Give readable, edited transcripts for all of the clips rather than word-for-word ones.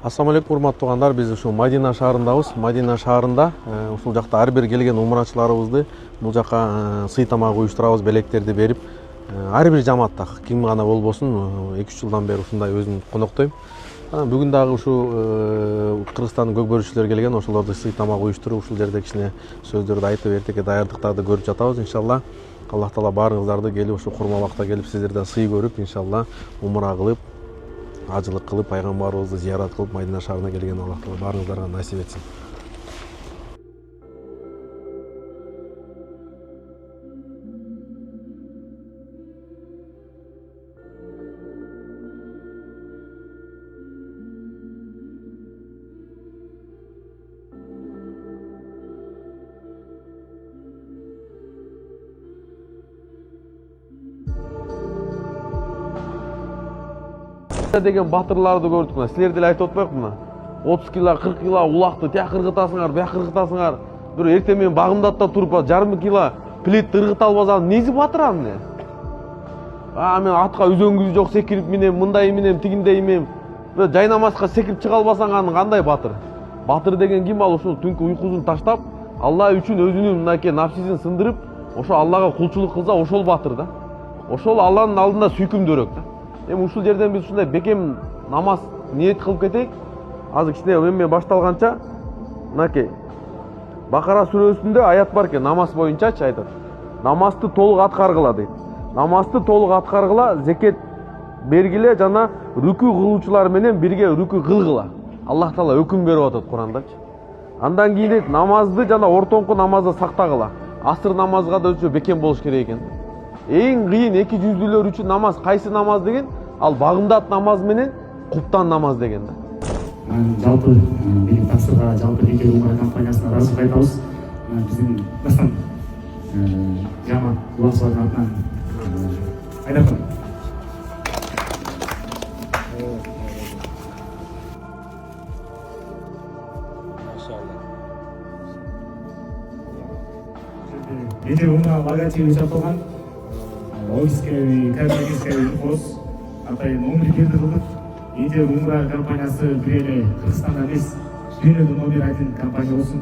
Ассаламу алейкум, урматтуу туугандар. Биз ушу Мадина шаарындабыз. Мадина шаарында ушул жакта ар бир келген умурачыларыбызды бул жака сый тамак уюштурабыз, белектерди берип, ар бир жамаатта ким гана болбосун 2-3 жылдан бери ушундай өзүм коноктойм. Бүгүн дагы ушу Кыргызстандын көкбөрүчүлөр келген, ошолорду сый тамак уюштуруп, ушул жерде кичине сөздөрдү айтып, эртеке даярдыктарды көрүп жатабыз. Иншалла Аллах таала баарыңыздарды келип ушу курма убакта келип сиздерден сый көрүп, иншалла умура кылып, ажылык кылып, пайгамбарыбызды зиярат кылып, Мадина шаарына келген Аллах таала баарыңыздарга насип этсин. Деген батырларды көрдүк мына. Силер деле айтып атпайбыкпы? 30 кило, 40 кило улакты тияк кыргытасыңар, буяк кыргытасыңар. Бир эртең менен багымдатта туруп, жарым кило плит кыргыта албасам, нези батыр аны? Мен атка үзөңгүсү жок, секирип минем, мындай минем, тигиндей минем. Бир жай намазга секирип чыга албасаң, аны кандай батыр? Батыр деген ким? Ал ушул түнкү уйкусун таштап, Алла үчүн өзүнүн мынакей нафсисин сындырып, ошо Аллага кулчулук кылса, ошол батыр да. Ошол Алланын алдында сүйкүмдөрөк да. Эми ушул жерден биз ушундай бекем намаз ниет кылып кетейик. Азыр кичине эме башталганча, мынакей Бакара сүрөсүндө аят бар экен, намаз боюнчачы айтат. Намазды толук аткаргыла дейт. Намазды толук аткаргыла, зекет бергиле жана рүкү кылуучулар менен бирге рүкү кылгыла. Аллах таала өкүм берип атат Курандачы. Андан кийин дейт, намазды жана ортоңку намазды сактагыла. Асыр намазга да өчө бекем болуш керек экен. Эң кыйын эки жүздүүлөр үчүн намаз кайсы намаз деген? Ал багымдат намаз менен куптан намаз деген да. Жалпы менин тапсырга жалпы Бекер Умара компаниясына ыраазычылык айтабыз. Биздин дастан жамаат улакчылардын атынан айдап коём. Бекер Умара логотипи чапылган. Ойский кооперативский инфос атайын 11 келди кылдык. Бекер Умара компаниясы бир эле Кыргызстанда эмес, дүйнөдө номер 1 компания болсун.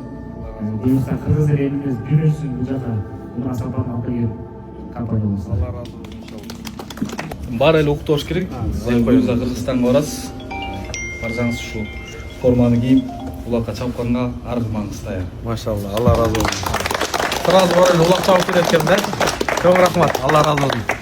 Дейбизда кыргыз элинин дүйнөсүн бул жака Умара сапарын алып келген компания болсун. Алла разы болсун иншалла. Бар эле уктош керек. Коюбузда Кыргызстанга барасыз. Барсаңыз ушу форманы кийип, улакка чапканга аргымаңыз даяр. Машалла, Алла разы болсун. Сразу бар эле улак чабып кетет экен да. Чоң рахмат. Алла разы болсун.